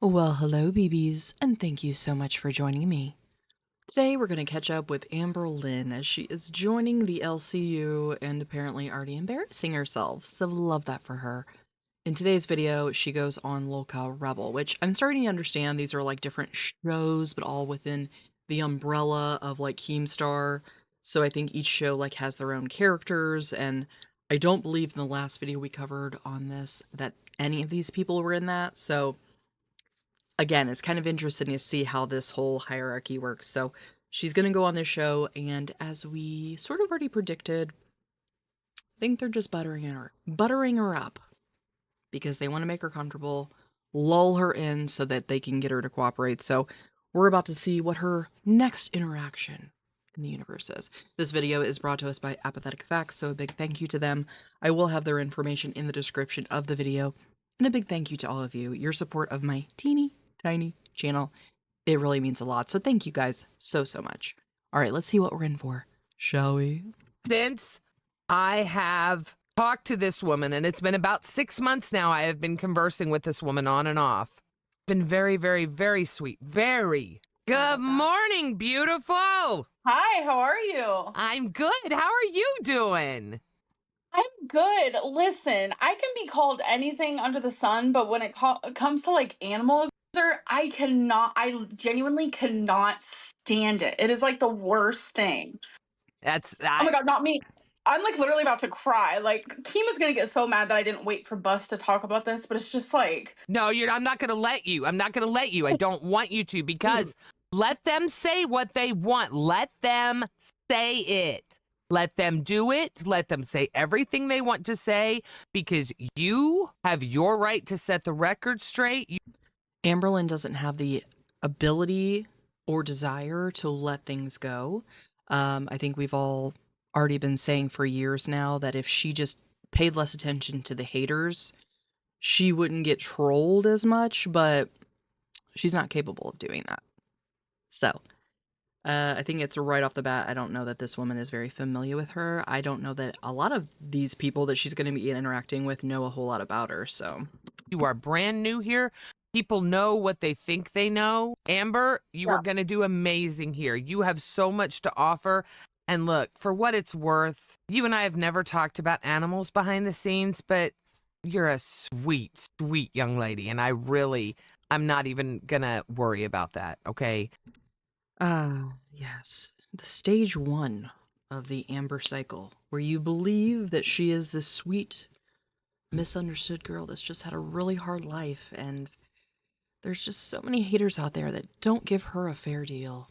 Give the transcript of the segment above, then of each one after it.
Well, hello, BBs, and thank you so much for joining me. Today, we're going to catch up with Amberlynn as she is joining the LCU and apparently already embarrassing herself, so love that for her. In today's video, she goes on lolcowRebel, which I'm starting to understand these are like different shows, but all within the umbrella of like Keemstar. So I think each show like has their own characters, and I don't believe in the last video we covered on this that any of these people were in that, so again, it's kind of interesting to see how this whole hierarchy works. So she's going to go on this show, and as we sort of already predicted, I think they're just buttering her up because they want to make her comfortable, lull her in so that they can get her to cooperate. So we're about to see what her next interaction in the universe is. This video is brought to us by Apathetic faxX, so a big thank you to them. I will have their information in the description of the video, and a big thank you to all of you. Your support of my teeny tiny channel, it really means a lot. So thank you guys so much. All right, let's see what we're in for, shall we? Since I have talked to this woman, and it's been about 6 months now, I have been conversing with this woman on and off. Been very, very, very sweet. Very. Good morning, beautiful. Hi, how are you? I'm good. How are you doing? I'm good. Listen, I can be called anything under the sun, but when it comes to like animal abuser, I genuinely cannot stand it. It is like the worst thing. That's Oh my God, not me. I'm like literally about to cry. Like, Kima's gonna get so mad that I didn't wait for Bus to talk about this, but it's just like, No, I'm not going to let you. I'm not going to let you. I don't want you to, because let them say what they want. Let them say it. Let them do it. Let them say everything they want to say, because you have your right to set the record straight. Amberlynn doesn't have the ability or desire to let things go. I think we've all already been saying for years now that if she just paid less attention to the haters, she wouldn't get trolled as much, but she's not capable of doing that. So, I think it's right off the bat. I don't know that this woman is very familiar with her. I don't know that a lot of these people that she's going to be interacting with know a whole lot about her, so. You are brand new here. People know what they think they know. Amber, you are going to do amazing here. You have so much to offer. And look, for what it's worth, you and I have never talked about animals behind the scenes, but you're a sweet, sweet young lady. And I'm not even going to worry about that, okay? Yes. The stage 1 of the Amber cycle, where you believe that she is this sweet, misunderstood girl that's just had a really hard life, and there's just so many haters out there that don't give her a fair deal.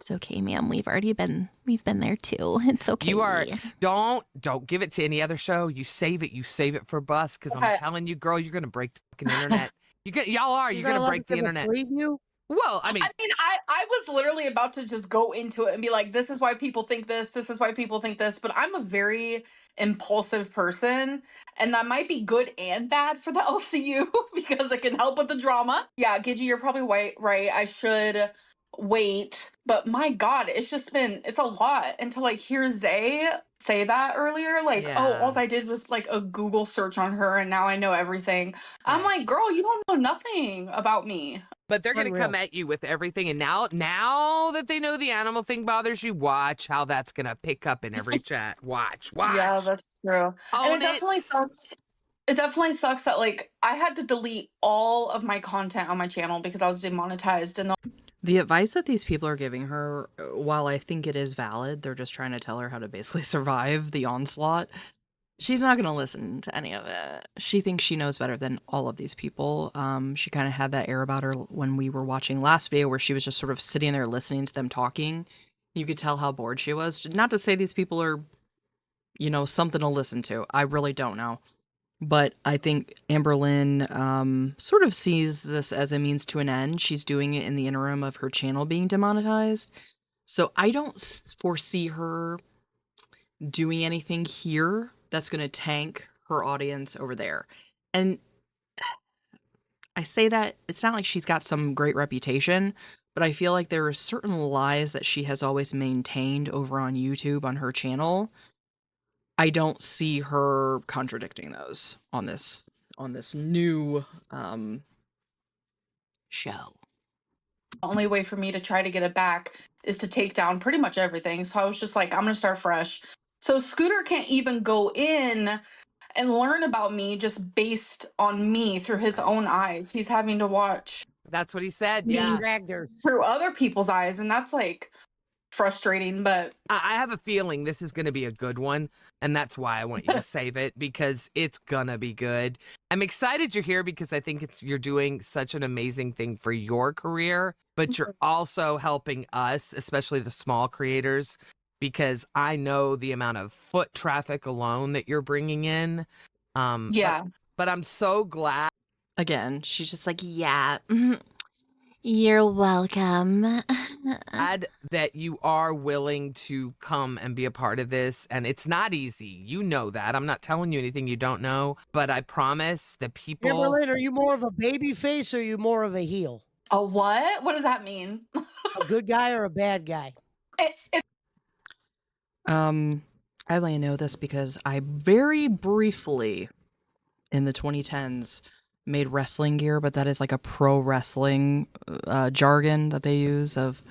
It's okay, ma'am. We've been there too. It's okay. You are, don't give it to any other show. You save it for Bus, because I'm telling you, girl, you're going to break the fucking internet. You're going to break the internet. Well, I mean, I was literally about to just go into it and be like, this is why people think this is why people think this, but I'm a very impulsive person, and that might be good and bad for the LCU because it can help with the drama. Yeah, Gidget, you're probably right. I should wait, but my God, it's a lot. And to like hear Zay say that earlier, like, oh, all I did was like a Google search on her and now I know everything. I'm like, girl, you don't know nothing about me. But they're going to come at you with everything. And now that they know the animal thing bothers you, watch how that's going to pick up in every chat. Watch. Yeah, that's true. And it definitely sucks. It definitely sucks that like I had to delete all of my content on my channel because I was demonetized. And the advice that these people are giving her, while I think it is valid, they're just trying to tell her how to basically survive the onslaught. She's not going to listen to any of it. She thinks she knows better than all of these people. She kind of had that air about her when we were watching last video where she was just sort of sitting there listening to them talking. You could tell how bored she was. Not to say these people are, something to listen to. I really don't know. But I think Amberlynn sort of sees this as a means to an end. She's doing it in the interim of her channel being demonetized. So I don't foresee her doing anything here that's going to tank her audience over there. And I say that it's not like she's got some great reputation, but I feel like there are certain lies that she has always maintained over on YouTube on her channel. I don't see her contradicting those on this new show. The only way for me to try to get it back is to take down pretty much everything. So I was just like, I'm going to start fresh. So Scooter can't even go in and learn about me just based on me through his own eyes. He's having to watch That's what he said. me Yeah. Dragged her. through other people's eyes. And that's like frustrating, but I have a feeling this is going to be a good one. And that's why I want you to save it, because it's going to be good. I'm excited you're here because I think you're doing such an amazing thing for your career, but you're also helping us, especially the small creators, because I know the amount of foot traffic alone that you're bringing in. yeah. But I'm so glad. Again, she's just like, Yeah. You're welcome. That you are willing to come and be a part of this. And it's not easy. You know that. I'm not telling you anything you don't know, but I promise the people. Amberlynn, are you more of a baby face or are you more of a heel? A what? What does that mean? A good guy or a bad guy? I only know this because I very briefly in the 2010s made wrestling gear, but that is like a pro wrestling jargon that they use of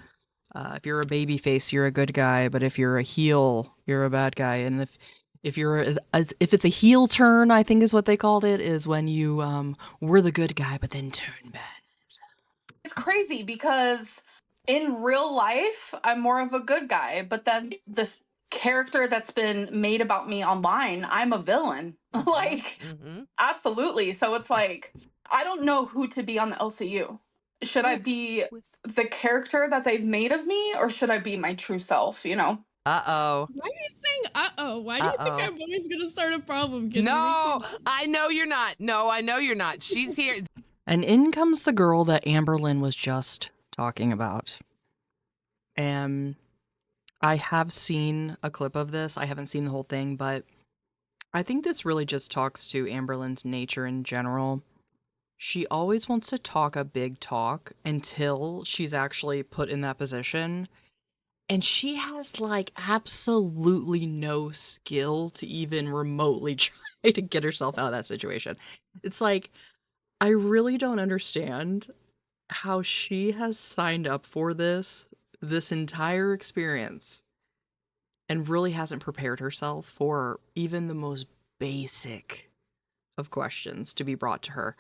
if you're a baby face, you're a good guy, but if you're a heel, you're a bad guy. And if it's a heel turn, I think is what they called it, is when you were the good guy but then turn bad. It's crazy because in real life, I'm more of a good guy, but then this character that's been made about me online, I'm a villain. Like, absolutely. So it's like, I don't know who to be on the LCU. Should I be the character that they've made of me, or should I be my true self, you know? Uh-oh. Why are you saying uh-oh? Why do you think I'm always gonna start a problem? No, I know you're not. No, I know you're not. She's here. And in comes the girl that Amberlynn was just talking about. And I have seen a clip of this. I haven't seen the whole thing, but I think this really just talks to Amberlynn's nature in general. She always wants to talk a big talk until she's actually put in that position. And she has like absolutely no skill to even remotely try to get herself out of that situation. It's like, I really don't understand how she has signed up for this entire experience and really hasn't prepared herself for even the most basic of questions to be brought to her.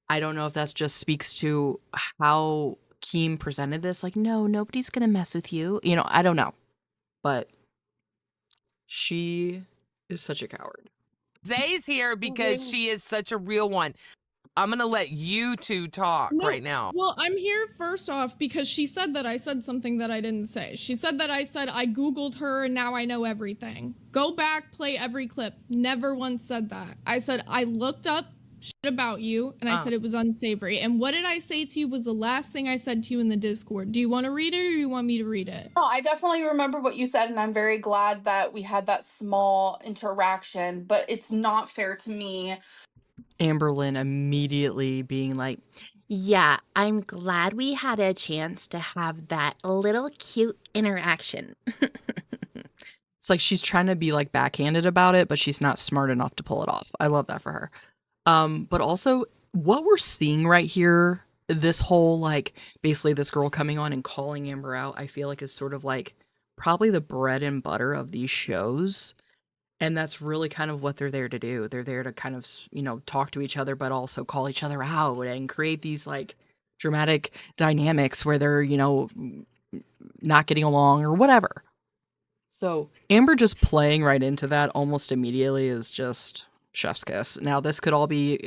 I don't know if that just speaks to how Keem presented this. Like, no, nobody's going to mess with you. You know, I don't know. But she is such a coward. Zay's here because she is such a real one. I'm going to let you two talk right now. Well, I'm here first off because she said that I said something that I didn't say. She said that I said I Googled her and now I know everything. Go back, play every clip. Never once said that. I said I looked up shit about you and I said it was unsavory. And what did I say to you was the last thing I said to you in the Discord. Do you want to read it or you want me to read it? No, I definitely remember what you said, and I'm very glad that we had that small interaction, but it's not fair to me. Amberlynn immediately being like, Yeah, I'm glad we had a chance to have that little cute interaction. it's like she's trying to be like backhanded about it, but she's not smart enough to pull it off. I love that for her. But also what we're seeing right here, this whole like basically this girl coming on and calling Amber out, I feel like is sort of like probably the bread and butter of these shows. And that's really kind of what they're there to do. They're there to kind of, you know, talk to each other, but also call each other out and create these like dramatic dynamics where they're, you know, not getting along or whatever. So Amber just playing right into that almost immediately is just chef's kiss. Now this could all be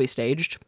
staged.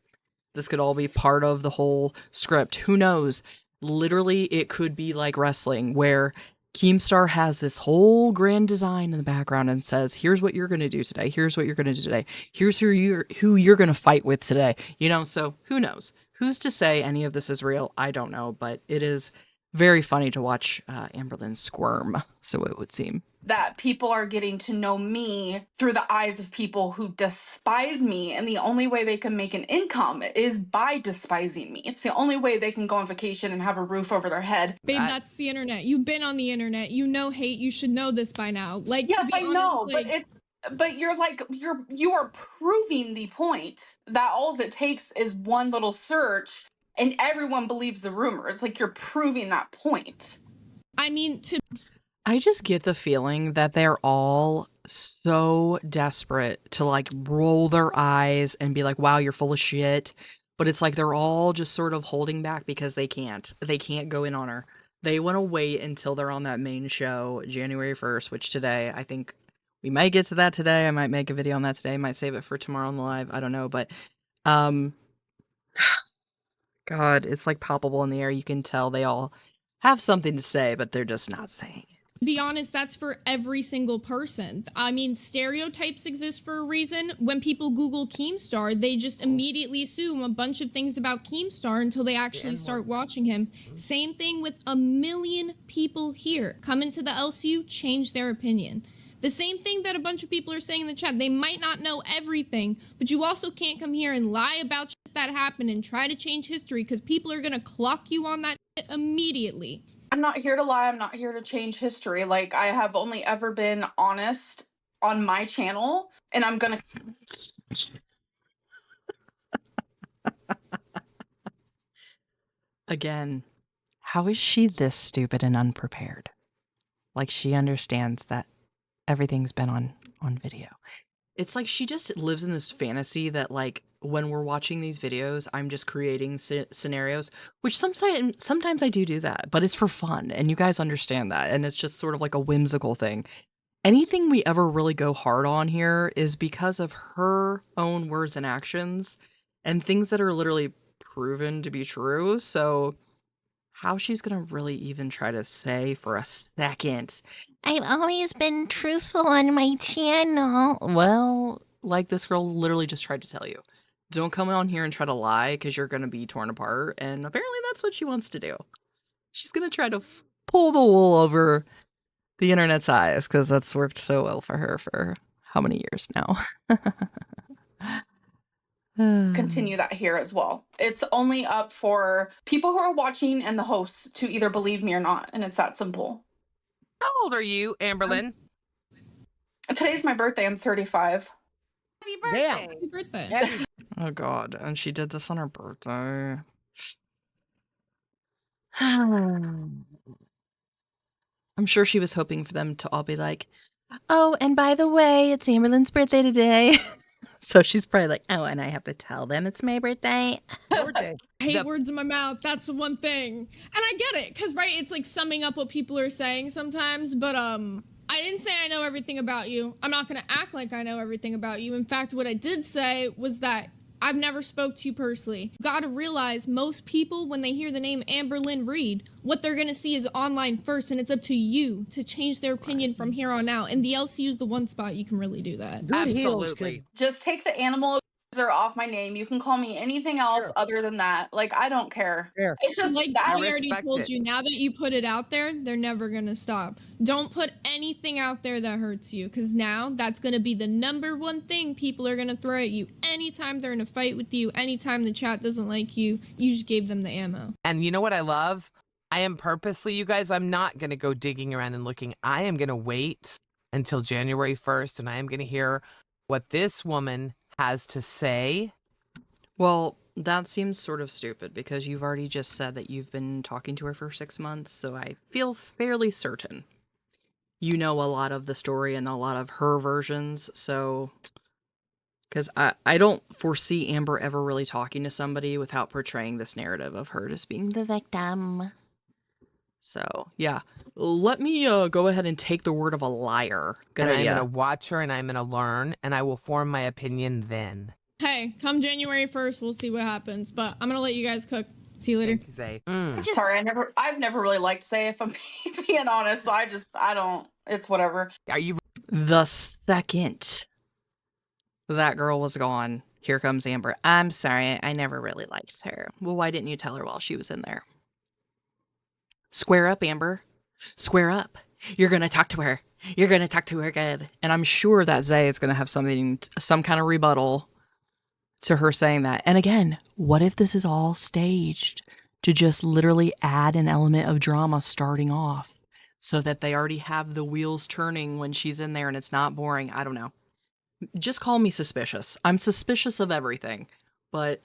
This could all be part of the whole script. Who knows? Literally, it could be like wrestling where Keemstar has this whole grand design in the background and says, here's what you're going to do today. Here's what you're going to do today. Here's who you're going to fight with today. You know, so who knows? Who's to say any of this is real? I don't know, but it is very funny to watch Amberlynn squirm, so it would seem. That people are getting to know me through the eyes of people who despise me, and the only way they can make an income is by despising me. It's the only way they can go on vacation and have a roof over their head. Babe, that's the internet. You've been on the internet. You know hate. You should know this by now. Like, Yes, to be I honest, know, like, but But you're like you are proving the point that all it takes is one little search and everyone believes the rumor. It's like you're proving that point. I mean, to I just get the feeling that they're all so desperate to like roll their eyes and be like, wow, you're full of shit. But it's like they're all just sort of holding back because they can't. They can't go in on her. They want to wait until they're on that main show, January 1st, which today, I think we might get to that today. I might make a video on that today. Might save it for tomorrow on the live. I don't know. But um God, it's like palpable in the air. You can tell they all have something to say, but they're just not saying it. be honest, that's for every single person. I mean, stereotypes exist for a reason. When people Google Keemstar, they just immediately assume a bunch of things about Keemstar until they actually start watching him. Same thing with a million people here. Come into the LCU, change their opinion. The same thing that a bunch of people are saying in the chat. They might not know everything, but you also can't come here and lie about shit that happened and try to change history because people are going to clock you on that shit immediately. I'm not here to lie. I'm not here to change history. Like, I have only ever been honest on my channel, and I'm gonna. Again, how is she this stupid and unprepared? Like she understands that everything's been on video. It's like she just lives in this fantasy that like when we're watching these videos, I'm just creating scenarios, which sometimes I do that, but it's for fun and you guys understand that and it's just sort of like a whimsical thing. Anything we ever really go hard on here is because of her own words and actions and things that are literally proven to be true. So how she's gonna really even try to say for a second, I've always been truthful on my channel. Well, like this girl literally just tried to tell you. Don't come on here and try to lie because you're gonna be torn apart. And apparently that's what she wants to do. She's gonna try to pull the wool over the internet's eyes because that's worked so well for her for how many years now? Continue that here as well. It's only up for people who are watching and the hosts to either believe me or not, and it's that simple. How old are you, Amberlynn? Today's my birthday. I'm 35. Happy Damn. birthday. Happy birthday. Happy- Oh god, and she did this on her birthday. I'm sure she was hoping for them to all be like, oh, and by the way, it's Amberlynn's birthday today. So she's probably like, oh, and I have to tell them it's my birthday. birthday. I hate The- words in my mouth. That's the one thing. And I get it, because, right, it's like summing up what people are saying sometimes, but, I didn't say I know everything about you. I'm not going to act like I know everything about you. In fact, what I did say was that I've never spoke to you personally. Gotta realize most people, when they hear the name Amberlynn Reid, what they're gonna see is online first, and it's up to you to change their opinion from here on out. And the LCU is the one spot you can really do that. Good heels Absolutely. could. Just take the animal abuser off my name. You can call me anything else Sure. other than that. Like, I don't care. Fair. It's just Like that. I I already respect told it. you, now that you put it out there, they're never gonna stop. Don't put anything out there that hurts you, because now that's gonna be the number one thing people are gonna throw at you. Anytime they're in a fight with you, anytime the chat doesn't like you, you just gave them the ammo. And you know what I love? I am purposely, you guys, I'm not going to go digging around and looking. I am going to wait until January 1st and I am going to hear what this woman has to say. Well, that seems sort of stupid because you've already just said that you've been talking to her for 6 months, so I feel fairly certain you know a lot of the story and a lot of her versions, so... Because I don't foresee Amber ever really talking to somebody without portraying this narrative of her just being the victim. So, yeah. Let me go ahead and take the word of a liar. Good And I'm idea. going to watch her and I'm going to learn and I will form my opinion then. Hey, come January 1st, we'll see what happens. But I'm gonna let you guys cook. See you later. Thank you, Zay. Sorry, I've never really liked Say, if I'm being honest. So I don't. It's whatever. Are you The second that girl was gone, here comes Amber. I'm sorry, I never really liked her. Well, why didn't you tell her while she was in there? Square up, Amber. Square up. You're going to talk to her. You're going to talk to her good. And I'm sure that Zay is going to have some kind of rebuttal to her saying that. And again, what if this is all staged to just literally add an element of drama starting off so that they already have the wheels turning when she's in there and it's not boring? I don't know. Just call me suspicious. I'm suspicious of everything. But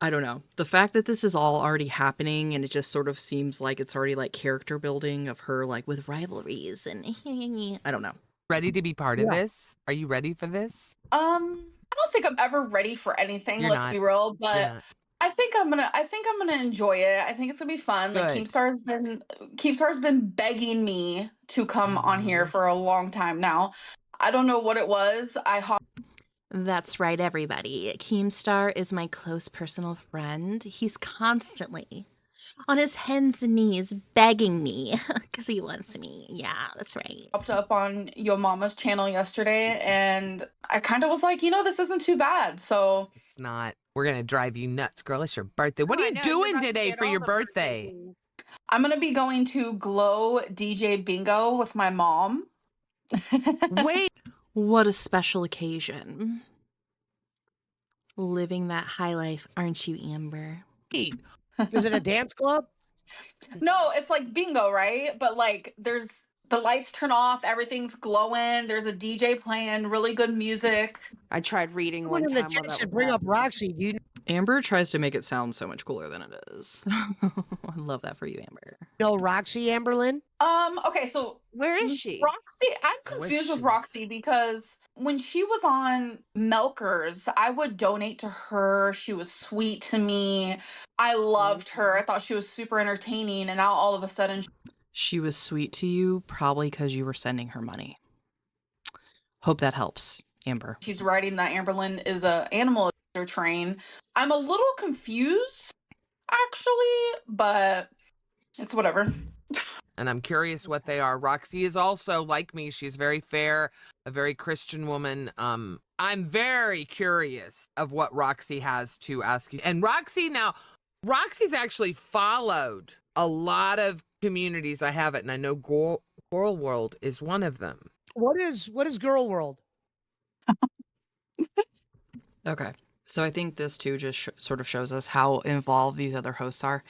I don't know. The fact that this is all already happening and it just sort of seems like it's already like character building of her like with rivalries and I don't know. Ready to be part of Yeah. this? Are you ready for this? I don't think I'm ever ready for anything, You're let's not. be real, You're but not. I think I'm gonna enjoy it. I think it's gonna be fun. Like Good. Keemstar's been begging me to come on here Mhm. for a long time now. I don't know what it was. That's right, everybody. Keemstar is my close personal friend. He's constantly on his hands and knees begging me because he wants me. Yeah, that's right. Popped up on Yo Mama's channel yesterday, and I kind of was like, this isn't too bad. So It's not. We're gonna drive you nuts, girl. It's your birthday. What Oh, are I you know, you're doing about to today get for all your the birthday birthday? things. I'm gonna be going to Glow DJ Bingo with my mom. Wait. What a special occasion. Living that high life, aren't you, Amber? Is it a dance club? No, it's like bingo, right? But like there's the lights turn off, everything's glowing, there's a DJ playing really good music. I tried reading Someone one in the time while chat that said was bring up happening. Roxy. Do you Amber tries to make it sound so much cooler than it is. I love that for you, Amber. know Roxy, Amberlynn? Okay, so Where is she? Roxy, I'm confused with Wishes. Roxy because when she was on Milkers, I would donate to her. She was sweet to me. I loved her. I thought she was super entertaining, and now all of a sudden She was sweet to you probably because you were sending her money. Hope that helps, Amber. she's writing that Amberlynn is a animal abuser train. I'm a little confused actually, but it's whatever. And I'm curious what they are. Roxy is also like me. She's very fair, a very Christian woman. I'm very curious of what Roxy has to ask you. And Roxy's actually followed a lot of communities. I have it, and I know gorlworld is one of them. What is Girl World? Okay. So I think this too just sort of shows us how involved these other hosts are.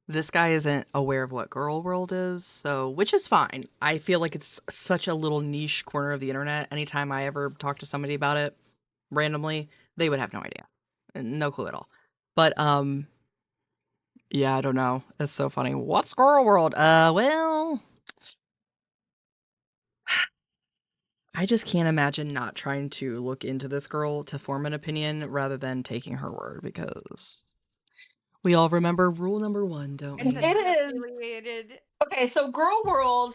This guy isn't aware of what Girl World is, so which is fine. I feel like it's such a little niche corner of the internet. Anytime I ever talk to somebody about it randomly, they would have no idea. No clue at all. But yeah, I don't know. That's so funny. What's Girl World? Well, I just can't imagine not trying to look into this girl to form an opinion rather than taking her word because we all remember rule number 1, don't It's we? It is. affiliated. Okay, so Girl World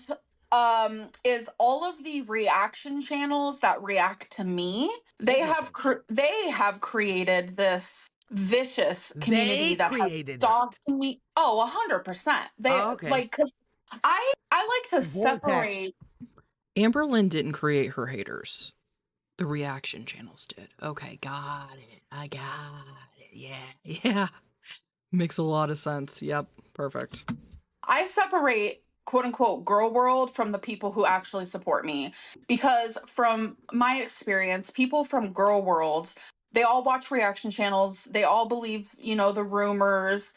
is all of the reaction channels that react to me. They have created this vicious community They that has created stalked it. me. Oh, 100%. They Oh, okay. like cuz I like to Vortex. separate. Amberlynn didn't create her haters. The reaction channels did. Okay, got it. I got it. Yeah. Yeah. Makes a lot of sense. Yep. Perfect. I separate quote unquote girl world from the people who actually support me because from my experience, people from girl world, they all watch reaction channels, they all believe, the rumors,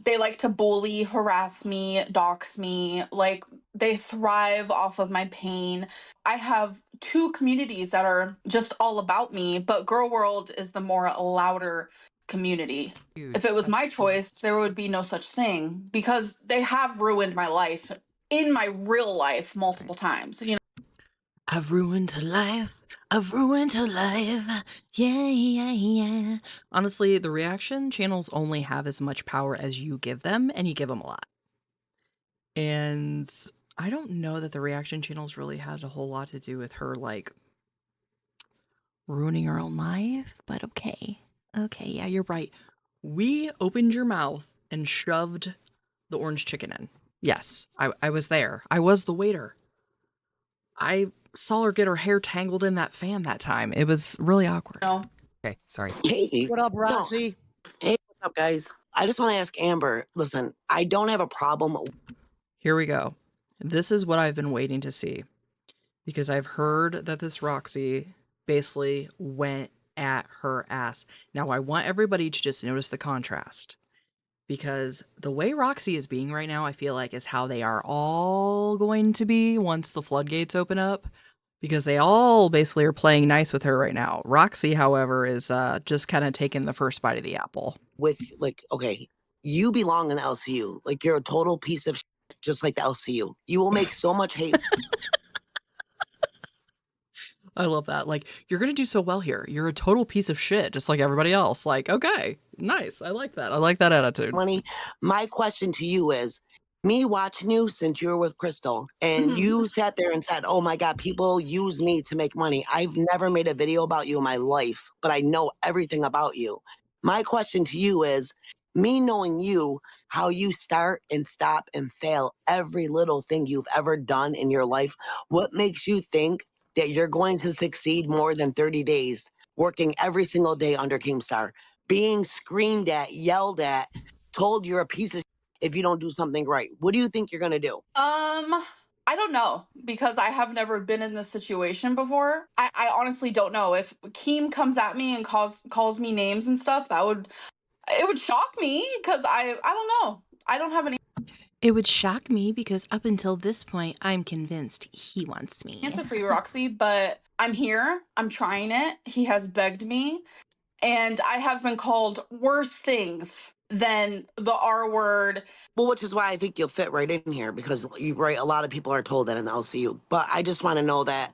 they like to bully, harass me, dox me, like they thrive off of my pain. I have two communities that are just all about me, but girl world is the more louder community. If it was my choice, there would be no such thing because they have ruined my life in my real life multiple times. I've ruined her life. I've ruined her life. Yeah, yeah, yeah. Honestly, the reaction channels only have as much power as you give them, and you give them a lot. And I don't know that the reaction channels really had a whole lot to do with her, like, ruining her own life, but okay. Okay, yeah, you're right. We opened your mouth and shoved the orange chicken in. Yes, I was there. I was the waiter. I saw her get her hair tangled in that fan that time. It was really awkward. Okay, sorry. Hey, What up, Roxy? hey, what's up, guys? I just want to ask Amber. Listen, I don't have a problem. Here we go. This is what I've been waiting to see because I've heard that this Roxy basically went at her ass. Now, I want everybody to just notice the contrast because the way Roxy is being right now, I feel like is how they are all going to be once the floodgates open up. because they all basically are playing nice with her right now. Roxy, however, is just kind of taking the first bite of the apple. With like, okay, you belong in the LCU. Like you're a total piece of shit, just like the LCU. You will make so much hate. I love that. Like, you're going to do so well here. You're a total piece of shit, just like everybody else. Like, okay, nice. I like that. I like that attitude. Money. My question to you is, me watching you since you were with Crystal, and you sat there and said, "Oh my God, people use me to make money." I've never made a video about you in my life, but I know everything about you. My question to you is, me knowing you, how you start and stop and fail every little thing you've ever done in your life, what makes you think that you're going to succeed more than 30 days working every single day under Keemstar, being screamed at, yelled at, told you're a piece of if you don't do something right? What do you think you're gonna do? I don't know because I have never been in this situation before. I honestly don't know. If Keem comes at me and calls me names and stuff, it would shock me because I don't know. I don't have any It would shock me because up until this point, I'm convinced he wants me. answer for you, Roxy, but I'm here. I'm trying it. He has begged me, and I have been called worse things than the R word. Well, which is why I think you'll fit right in here because you right. A lot of people are told that in the LCU, but I just want to know that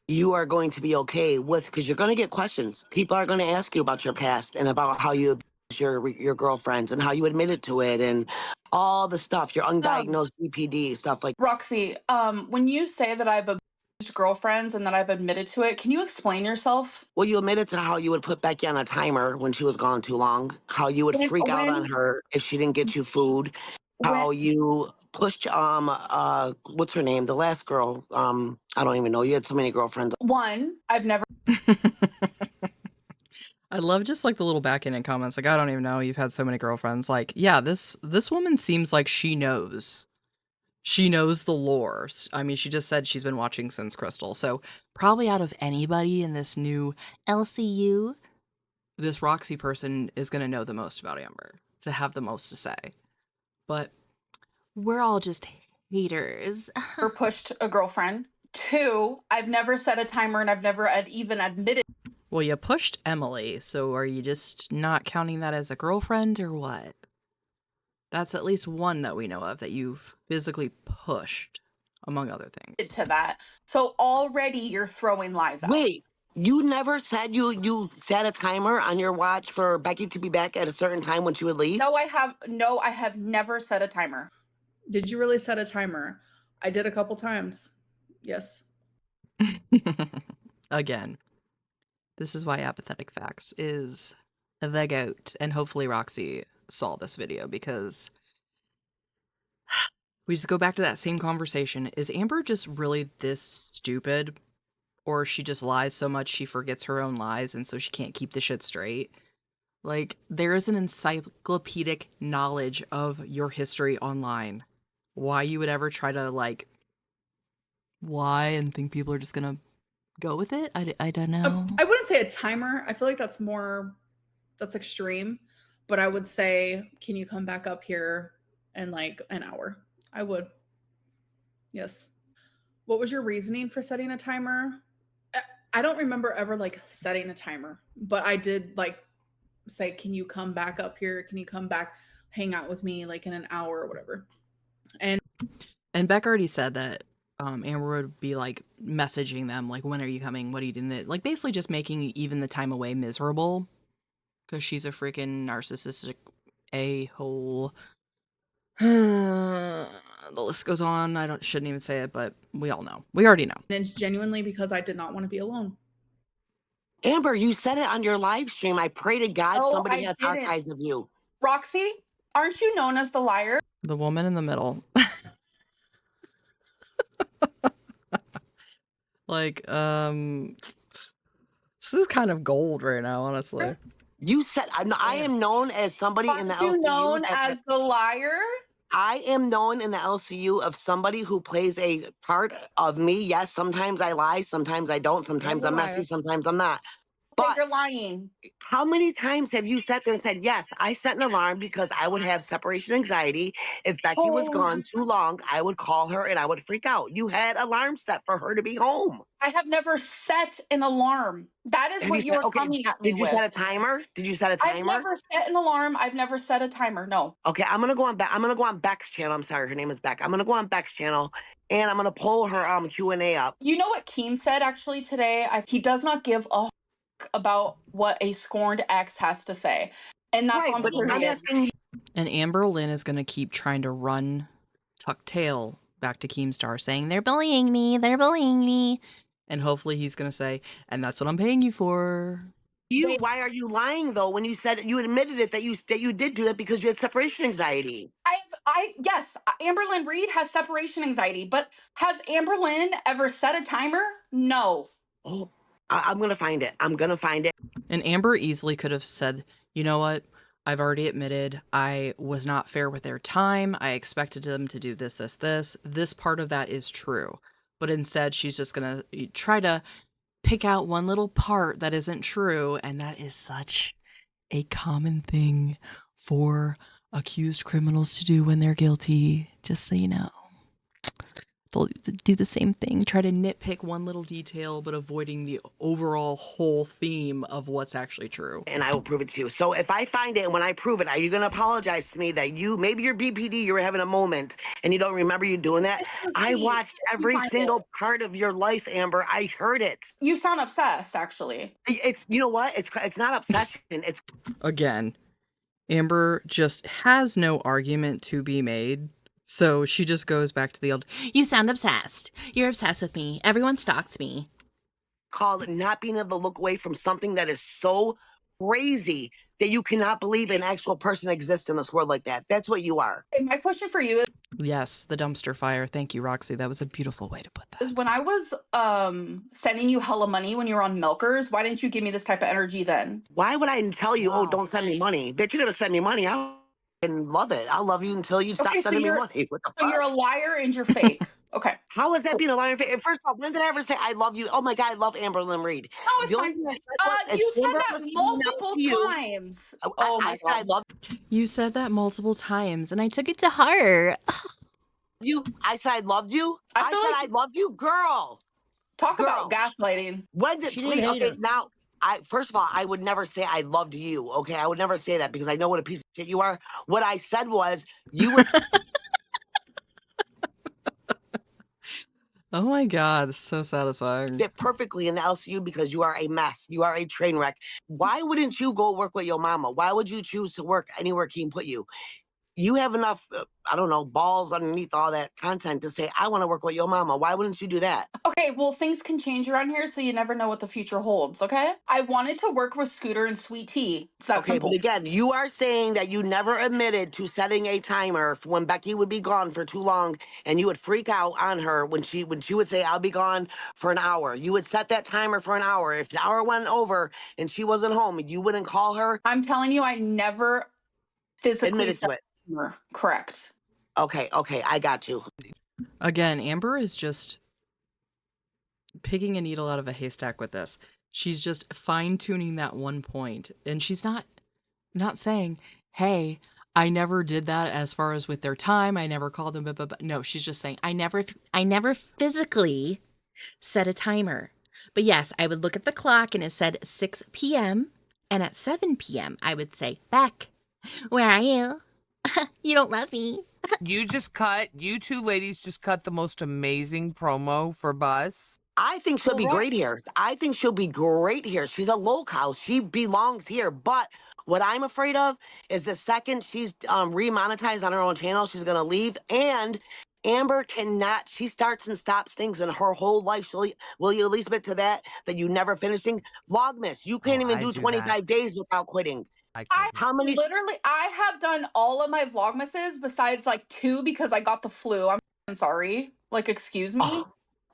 you are going to be okay with because you're going to get questions. People are going to ask you about your past and about how you abused your girlfriends and how you admitted to it and all the stuff, your undiagnosed BPD stuff like. Roxy, when you say that I've abused girlfriends and that I've admitted to it, can you explain yourself? Well, you admitted to how you would put Becky on a timer when she was gone too long, how you would freak out on her if she didn't get you food, how you pushed what's her name? The last girl. I don't even know. You had so many girlfriends. One, I've never I love just like the little backhanded comments. Like, I don't even know. You've had so many girlfriends. Like, yeah, this woman seems like she knows. She knows the lore. I mean, she just said she's been watching since Crystal. So probably out of anybody in this new LCU, this Roxy person is going to know the most about Amber, to have the most to say. But We're all just haters. pushed a girlfriend. Two, I've never set a timer and I've never even admitted. well, you pushed Emily, so are you just not counting that as a girlfriend or what? That's at least one that we know of that you physically pushed, among other things. To that. So already you're throwing lies out. Wait, you never said you set a timer on your watch for Becky to be back at a certain time when she would leave? No, I have never set a timer. Did you really set a timer? I did a couple times. Yes. Again, this is why Apathetic Facts is the GOAT. And hopefully Roxy saw this video because we just go back to that same conversation. Is Amber just really this stupid? Or she just lies so much she forgets her own lies and so she can't keep the shit straight? Like, there is an encyclopedic knowledge of your history online. Why you would ever try to, like, lie and think people are just gonna go with it? I don't know. I wouldn't say a timer. I feel like that's extreme. But I would say, can you come back up here in like an hour? I would. Yes. What was your reasoning for setting a timer? I don't remember ever like setting a timer, but I did like say, can you come back up here? Can you come back, hang out with me like in an hour or whatever? And Beck already said that Amber would be like messaging them, like, when are you coming? What are you doing? Like, basically just making even the time away miserable because she's a freaking narcissistic a-hole. The list goes on. Shouldn't even say it, but we all know. We already know. And it's genuinely because I did not want to be alone. Amber, you said it on your live stream. I pray to God No, somebody I has didn't. archives of you. Roxy, aren't you known as the liar? The woman in the middle. Like, this is kind of gold right now, honestly. You said I am known as somebody in the Aren't you LCU. known as the liar? I am known in the LCU of somebody who plays a part of me. Yes, sometimes I lie, sometimes I don't, sometimes a I'm messy, liar. sometimes I'm not. But you're lying. how many times have you sat there and said, yes, I set an alarm because I would have separation anxiety. If Becky was gone too long, I would call her and I would freak out. You had alarms set for her to be home. I have never set an alarm. That is Have what you set, you're coming at me did you with. set a timer? Did you set a I've timer? never set an alarm. I've never set a timer. No. Okay, I'm gonna go on I'm gonna go on Beck's channel. I'm sorry, her name is Beck. I'm gonna go on Beck's channel and I'm gonna pull her Q&A up. You know what Keem said actually today? He does not give a about what a scorned ex has to say. And that's Right, on but I'm period. asking you. And Amberlynn is going to keep trying to tuck tail back to Keemstar, saying they're bullying me, they're bullying me. And hopefully he's going to say, and that's what I'm paying you for. Why are you lying though? When you said you admitted it that you did do that because you had separation anxiety. Yes, Amberlynn Reid has separation anxiety, but has Amberlynn ever set a timer? No. Oh, I'm gonna find it. I'm gonna find it. And Amber easily could have said, you know what? I've already admitted I was not fair with their time. I expected them to do this, this, this. This part of that is true. But instead, she's just going to try to pick out one little part that isn't true. And that is such a common thing for accused criminals to do when they're guilty. Just so you know. They'll do the same thing, try to nitpick one little detail, but avoiding the overall whole theme of what's actually true. And I will prove it to you. So if I find it and when I prove it, are you going to apologize to me that maybe you're BPD, you were having a moment and you don't remember you doing that? I watched every single part of your life, Amber. I heard it. You sound obsessed, actually. It's, you know what? It's not obsession. It's again, Amber just has no argument to be made. So she just goes back to the old, you sound obsessed. You're obsessed with me. Everyone stalks me. Called not being able to look away from something that is so crazy that you cannot believe an actual person exists in this world like that. That's what you are. Okay, my question for you yes, the dumpster fire. Thank you, Roxy. That was a beautiful way to put that. is when I was sending you hella money when you were on Milkers, why didn't you give me this type of energy then? Why would I tell you, oh, don't send me money? Bitch, you're going to send me money. And love it. I'll love you until you stop sending me money. What the fuck? So you're a liar and you're fake. Okay. How is that being a liar and fake? First of all, when did I ever say I love you? Oh my God, I love Amberlynn Reid. No, it's fine. You said that multiple times. Oh my God. I love you. Said that multiple times, and I took it to heart. you. I said I loved you. I said I loved you, girl. Talk about gaslighting. When did now? First of all, I would never say I loved you. Okay, I would never say that because I know what a piece of shit you are. What I said was you were. Oh my God, so satisfying. Fit perfectly in the LCU because you are a mess. You are a train wreck. Why wouldn't you go work with your mama? Why would you choose to work anywhere Keem put you? You have enough, I don't know, balls underneath all that content to say, I want to work with your mama. Why wouldn't you do that? Okay, well, things can change around here, so you never know what the future holds, okay? I wanted to work with Scooter and Sweet Tea. It's that simple. But again, you are saying that you never admitted to setting a timer for when Becky would be gone for too long, and you would freak out on her when she would say, I'll be gone for an hour. You would set that timer for an hour. If the hour went over and she wasn't home, you wouldn't call her? I'm telling you, I never physically admitted to it. Correct. Okay, I got you. Again, Amber is just picking a needle out of a haystack with this. She's just fine-tuning that one point. And she's not saying, hey, I never did that as far as with their time. I never called them. But no, she's just saying, I never physically set a timer. But yes, I would look at the clock and it said 6 p.m. And at 7 p.m., I would say, Beck, where are you? You don't love me. You two ladies just cut the most amazing promo for Bus. I think she'll be great here. She's a lolcow. She belongs here. But what I'm afraid of is the second she's remonetized on her own channel, she's going to leave. And Amber cannot, she starts and stops things in her whole life. Will you at least admit to that you never finishing? Vlogmas, you can't even do 25 days without quitting. How many? Literally, I have done all of my Vlogmases besides like 2 because I got the flu. I'm sorry. Like, excuse me. Oh,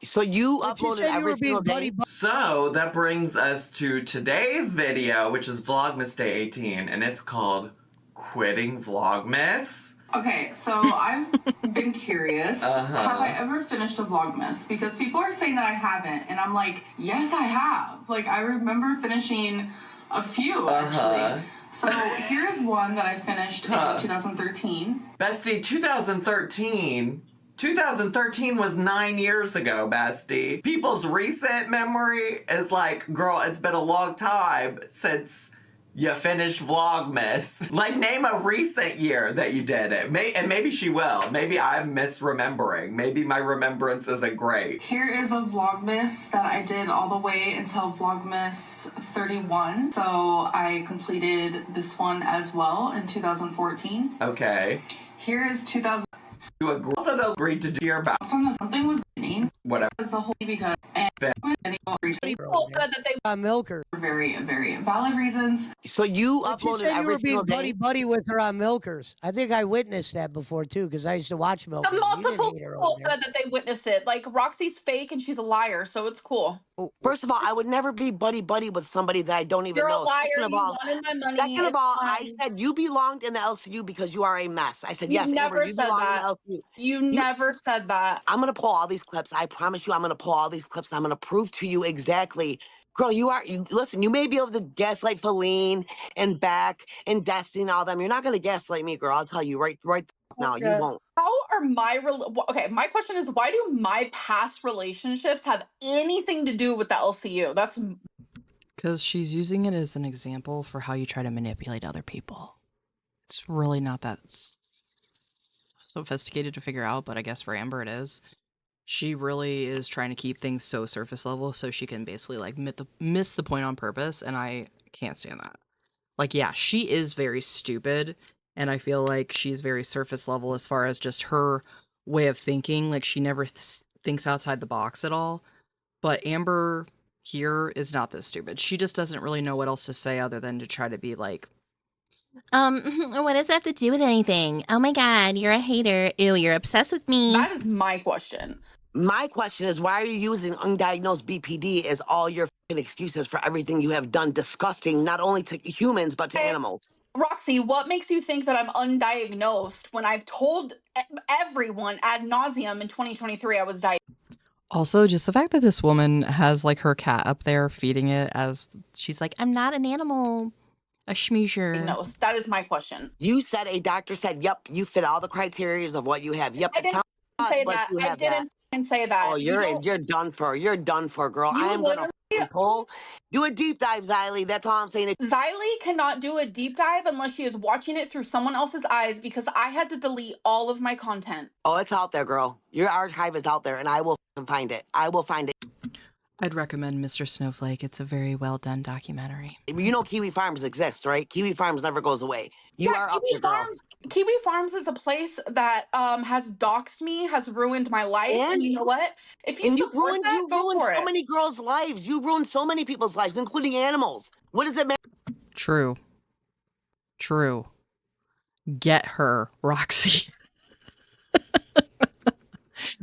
so you uploaded every single day? So that brings us to today's video, which is Vlogmas Day 18, and it's called Quitting Vlogmas. Okay, so I've been curious. Have I ever finished a Vlogmas? Because people are saying that I haven't, and I'm like, yes, I have. Like, I remember finishing a few, actually. So here's one that I finished in 2013. Bestie, 2013? 2013 was 9 years ago, bestie. People's recent memory is like, girl, it's been a long time since you finished Vlogmas. Like, name a recent year that you did it. And maybe she will. Maybe I'm misremembering. Maybe my remembrance isn't great. Here is a Vlogmas that I did all the way until Vlogmas 31. So I completed this one as well in 2014. Okay. Here is 2000. You also agreed to do your about. Something was meaning. Whatever. Was the whole because people said that they Milker. were very, very valid reasons. So you But you uploaded said you every were being single day? buddy with her on Milkers. I think I witnessed that before too, because I used to watch Milkers. The You didn't multiple hate her people over there. said that they witnessed it. Like, Roxy's fake and she's a liar, so it's cool. First of all, I would never be buddy with somebody that I don't even You're know. a liar. Second of You all, wanted my money. second of It's all, fine. I said you belonged in the LCU because you are a mess. I said, You yes, never Amber, you said belong that. in the LCU. You never said that. I'm going to pull all these clips. I promise you I'm going to pull all these clips. I'm going to prove to you exactly. Girl, listen, you may be able to gaslight Feline and Beck and Destiny and all them. You're not going to gaslight me, girl. I'll tell you right now. You won't. How are okay, my question is, why do my past relationships have anything to do with the LCU? That's Because she's using it as an example for how you try to manipulate other people. It's really not that sophisticated to figure out, but I guess for Amber it is. She really is trying to keep things so surface level so she can basically like miss the point on purpose, and I can't stand that. Like, yeah, she is very stupid, and I feel like she's very surface level as far as just her way of thinking. Like, she never thinks outside the box at all. But Amber here is not this stupid. She just doesn't really know what else to say other than to try to be like, what does that have to do with anything? Oh my god, you're a hater. Ew, you're obsessed with me. that is my question. My question is, why are you using undiagnosed BPD as all your fucking excuses for everything you have done disgusting, not only to humans, but to animals? Roxy, what makes you think that I'm undiagnosed when I've told everyone ad nauseum in 2023 I was diagnosed? Also, just the fact that this woman has like her cat up there feeding it as she's like, I'm not an animal, a schmeezer. That is my question. You said a doctor said, yep, you fit all the criteria of what you have. Yep. I didn't say that. I didn't say that. Oh, you're done for. You're done for, girl. I am gonna pull. Do a deep dive, Xylee. That's all I'm saying. Xylee cannot do a deep dive unless she is watching it through someone else's eyes, because I had to delete all of my content. Oh, it's out there, girl. Your archive is out there, and I will find it. I will find it. I'd recommend Mr. Snowflake. It's a very well done documentary. You know Kiwi Farms exists, right? Kiwi Farms never goes away. You are up there, girl. Kiwi Farms is a place that has doxed me, has ruined my life. And you know what? If you ruined so many girls' lives. You ruined so many people's lives, including animals. What does it matter? True. Get her, Roxy.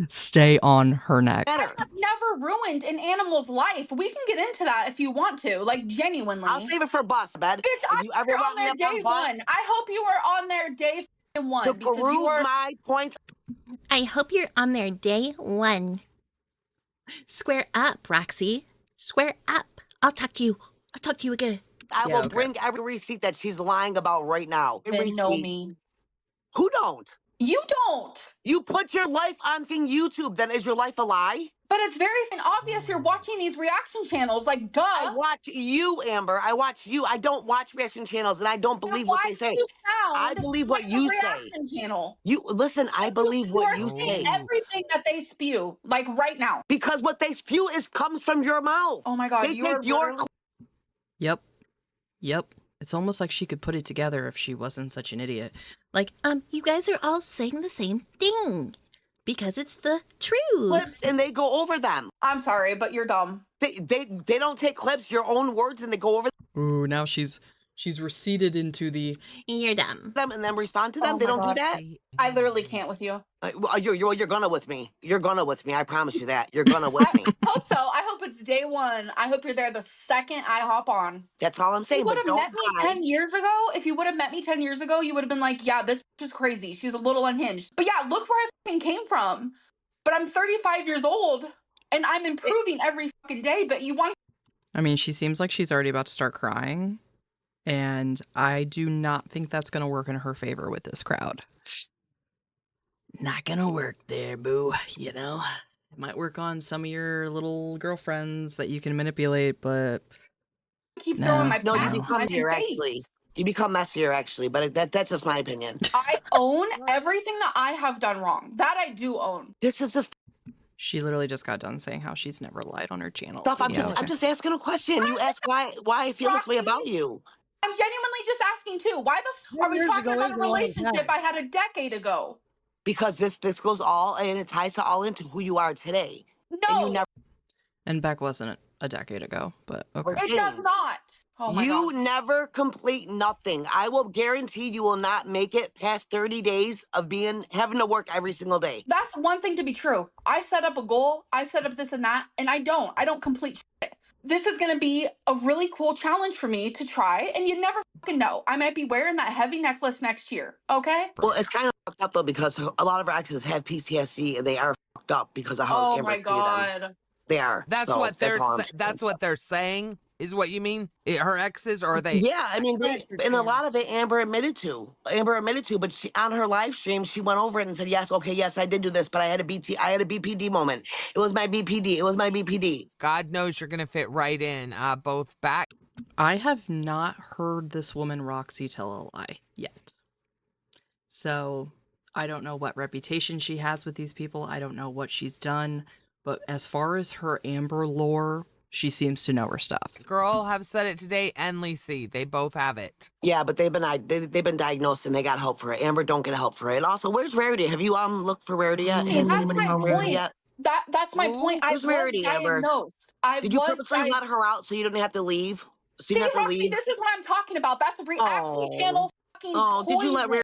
Stay on her neck. I have never ruined an animal's life. We can get into that if you want to, like, genuinely. I'll save it for bus, bed. Bitch, you ever on there day one. I hope you were on there day one. To prove my point. I hope you're on there day one. Square up, Roxy. Square up. I'll talk to you again. I will bring every receipt that she's lying about right now. They know me. Who don't? You don't. You put your life on YouTube, then is your life a lie? But it's very obvious you're watching these reaction channels, like, duh. I watch you, Amber. I watch you. I don't watch reaction channels, and I don't believe what they say. I believe what you say. Channel. You listen. I believe what you say. Everything that they spew, like right now. Because what they spew comes from your mouth. Oh my God, they take your. Yep. It's almost like she could put it together if she wasn't such an idiot. Like, you guys are all saying the same thing because it's the truth. Clips and they go over them. I'm sorry, but you're dumb. They don't take clips, your own words, and they go over. Ooh, now she's She's receded into the You're dumb. them and then respond to them. Oh they my don't God. do that. I literally can't with you. Well, you're gonna with me. You're gonna with me. I promise you that. You're gonna with me. Hope so. I hope it's day one. I hope you're there the second I hop on. That's all I'm If you saying. would But have met don't me hide. 10 years ago, if you would have met me 10 years ago, you would have been like, yeah, this is crazy. She's a little unhinged. But yeah, look where I fucking came from. But I'm 35 years old and I'm improving every fucking day. But you want I mean, she seems like she's already about to start crying. And I do not think that's going to work in her favor with this crowd. Not going to work there, boo. You know, it might work on some of your little girlfriends that you can manipulate, but keep throwing my No, you past no. become time in messier face. actually. You become messier actually. But that's just my opinion. I own everything that I have done wrong. That I do own. This is just She literally just got done saying how she's never lied on her channel. stuff. I'm Yeah, just okay. I'm just asking a question. You ask why I feel this way about you. I'm genuinely just asking too. Why the f are we years talking ago about is a a long relationship time. I had a decade ago? Because this goes all and it ties to all into who you are today. And you No, never And Beck wasn't a decade ago, but okay. it does not. Oh my you God. never complete nothing. I will guarantee you will not make it past 30 days of having to work every single day. That's one thing to be true. I set up a goal, I set up this and that, and I don't complete shit. This is going to be a really cool challenge for me to try, and you never fucking know. I might be wearing that heavy necklace next year, okay? Well, it's kind of fucked up though because a lot of our exes have PTSD and they are fucked up because of how Oh Amber my treated them. God. They are. That's So what that's they're all I'm sa- saying. that's what they're saying is what you mean? Her exes or are they? Yeah, I mean, and a lot of it Amber admitted to. But she, on her live stream, she went over it and said, "Yes, okay, yes, I did do this, but I had a BPD moment. It was my BPD. It was my BPD." God knows you're gonna fit right in. Both back. I have not heard this woman Roxy tell a lie yet. So I don't know what reputation she has with these people. I don't know what she's done. But as far as her Amber lore, she seems to know her stuff. Girl have said it today and Lacey. They both have it. Yeah, but they've been diagnosed and they got help for it. Amber don't get help for it. Also, where's Rarity? Have you looked for Rarity yet? See, Has that's anybody my found Rarity point. yet? That's my point. I Who's was Rarity, Amber? diagnosed. Did you purposely let her out so you didn't have to leave? So you See, didn't have to Roxy, leave? this is what I'm talking about. That's reaction channel fucking Did you let poison.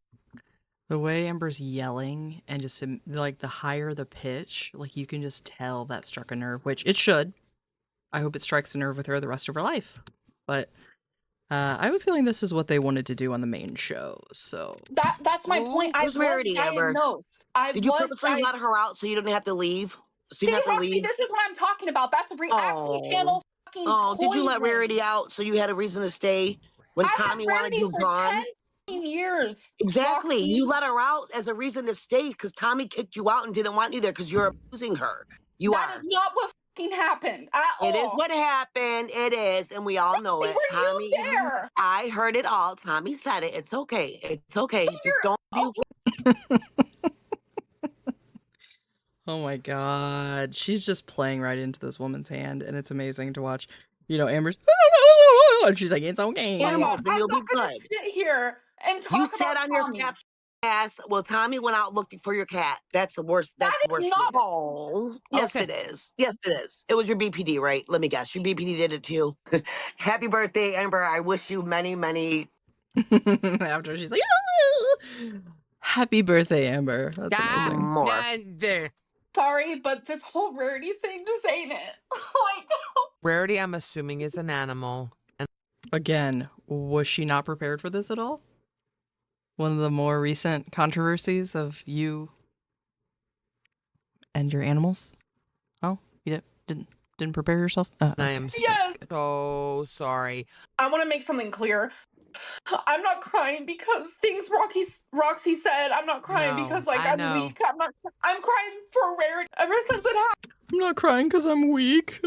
The way Amber's yelling and just like the higher the pitch, like you can just tell that struck a nerve, which it should. I hope it strikes a nerve with her the rest of her life. But I have a feeling this is what they wanted to do on the main show. So that's my point. I was Rarity, Amber? diagnosed. Did you purposely let her out so you didn't have to leave? So you See, didn't have to Roxy, leave? this is what I'm talking about. That's reaction channel fucking poison. Did you let Rarity out so you had a reason to stay when Tommy wanted Rarity you for gone? 10 years. Exactly. Roxy. You let her out as a reason to stay because Tommy kicked you out and didn't want you there because you're abusing her. That is not what fucking happened at all. It is what happened. It is, and we all know it. Were Tommy, you there? I heard it all. Tommy said it. It's okay. It's okay. Just don't abuse. oh my god, she's just playing right into this woman's hand, and it's amazing to watch. You know, Amber's and she's like, "It's okay." Animals, then you'll be good. Sit here and talk You about sat on your Tommy. fat ass. Well, Tommy went out looking for your cat. That's the worst. That's the worst. not- Oh, yes, it is. Yes, it is. It was your BPD, right? Let me guess. Your BPD did it too. Happy birthday, Amber. I wish you many, many. After she's like, "Happy birthday, Amber." That's amazing. More. Sorry, but this whole Rarity thing just ain't it. Like, Rarity, I'm assuming, is an animal. And again, was she not prepared for this at all? One of the more recent controversies of you and your animals. Oh, you didn't prepare yourself. I am yes. so sorry. I want to make something clear. I'm not crying because things Roxy said. I'm not crying No, because like I I'm know. weak. I'm crying for Rarity. Ever since it happened, I'm not crying because I'm weak.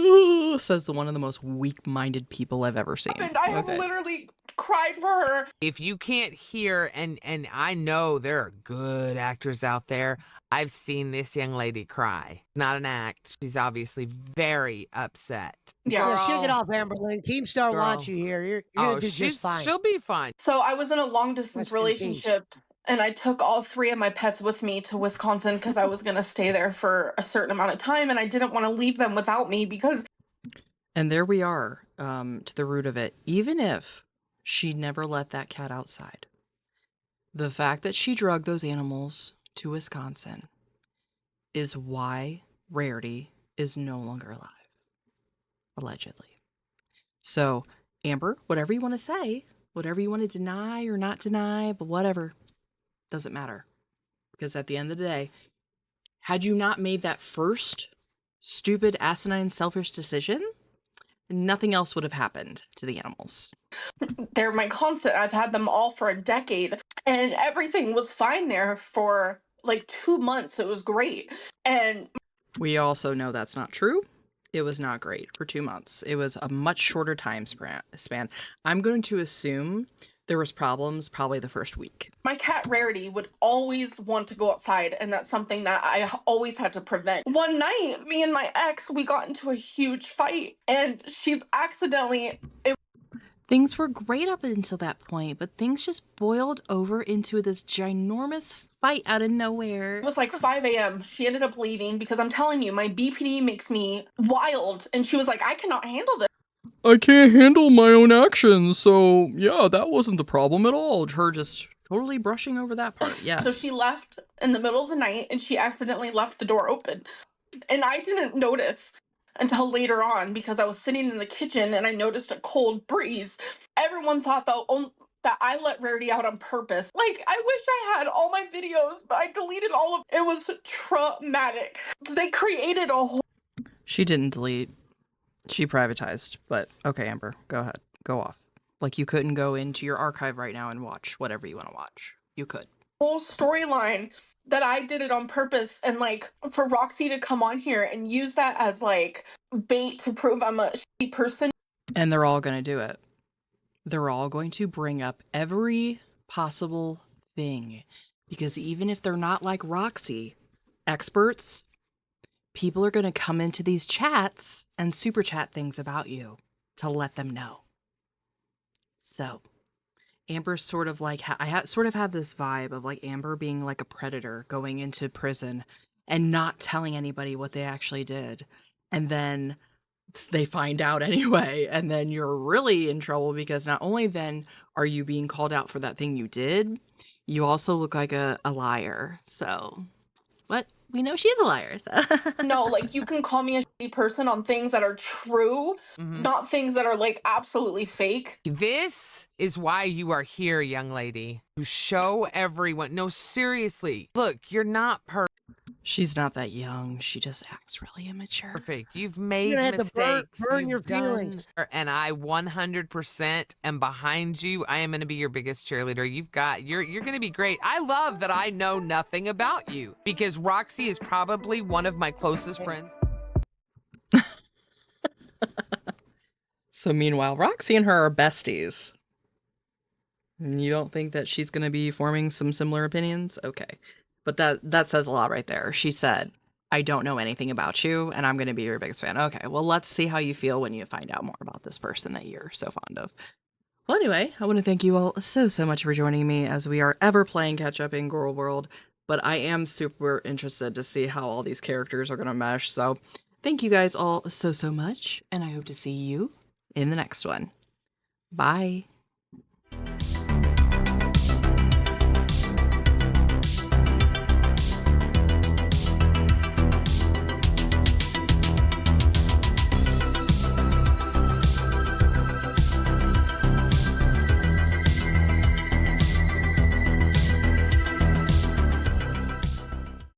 Says the one of the most weak-minded people I've ever seen. I have literally cried for her. If you can't hear, and I know there are good actors out there, I've seen this young lady cry. Not an act. She's obviously very upset. Yeah, shake it Girl. off, Amberlynn. Keemstar Girl. wants you here. You're Oh, gonna do just fine. she'll be fine. So I was in a long distance Rest in peace. relationship and I took all 3 of my pets with me to Wisconsin because I was going to stay there for a certain amount of time and I didn't want to leave them without me because And there we are, to the root of it. Even if she never let that cat outside. The fact that she drugged those animals to Wisconsin is why Rarity is no longer alive, allegedly. So, Amber, whatever you want to say, whatever you want to deny or not deny, but whatever, doesn't matter. Because at the end of the day, had you not made that first stupid, asinine, selfish decision, nothing else would have happened to the animals. They're my constant. I've had them all for a decade, and everything was fine there for like 2 months. It was great. And we also know that's not true. It was not great for 2 months. It was a much shorter time span. I'm going to assume there was problems probably the first week. My cat Rarity would always want to go outside, and that's something that I always had to prevent. One night, me and my ex, we got into a huge fight, and she's accidentally... Things were great up until that point, but things just boiled over into this ginormous fight out of nowhere. It was like 5 a.m. She ended up leaving because I'm telling you, my BPD makes me wild. And she was like, I cannot handle this. I can't handle my own actions, so yeah, that wasn't the problem at all. Her just totally brushing over that part, yes. So she left in the middle of the night, and she accidentally left the door open. And I didn't notice until later on because I was sitting in the kitchen and I noticed a cold breeze. Everyone thought that I let Rarity out on purpose. Like, I wish I had all my videos, but I deleted all of it. It was traumatic. They created a whole... She didn't delete. She privatized. But okay, Amber, go ahead. Go off. Like, you couldn't go into your archive right now and watch whatever you want to watch. You could. Whole storyline that I did it on purpose, and like for Roxy to come on here and use that as like bait to prove I'm a shitty person. And they're all going to do it. They're all going to bring up every possible thing. Because even if they're not like Roxy, experts, people are going to come into these chats and super chat things about you to let them know. So, Amber's sort of like, I sort of have this vibe of like Amber being like a predator going into prison and not telling anybody what they actually did. And then they find out anyway. And then you're really in trouble because not only then are you being called out for that thing you did, you also look like a liar. So, but we know she's a liar. So. No, like you can call me a shitty person on things that are true, not things that are like absolutely fake. This is why you are here, young lady. To show everyone. No, seriously. Look, you're not perfect. She's not that young. She just acts really immature. Perfect. You've made You're gonna have mistakes. to burn You've your done, feelings. and I 100% am behind you. I am going to be your biggest cheerleader. You're going to be great. I love that I know nothing about you because Roxy is probably one of my closest friends. So meanwhile, Roxy and her are besties. You don't think that she's going to be forming some similar opinions? Okay. But that says a lot right there. She said, I don't know anything about you, and I'm going to be your biggest fan. Okay, well, let's see how you feel when you find out more about this person that you're so fond of. Well, anyway, I want to thank you all so much for joining me as we are ever playing catch up in gorlworld. But I am super interested to see how all these characters are going to mesh. So thank you guys all so much, and I hope to see you in the next one. Bye.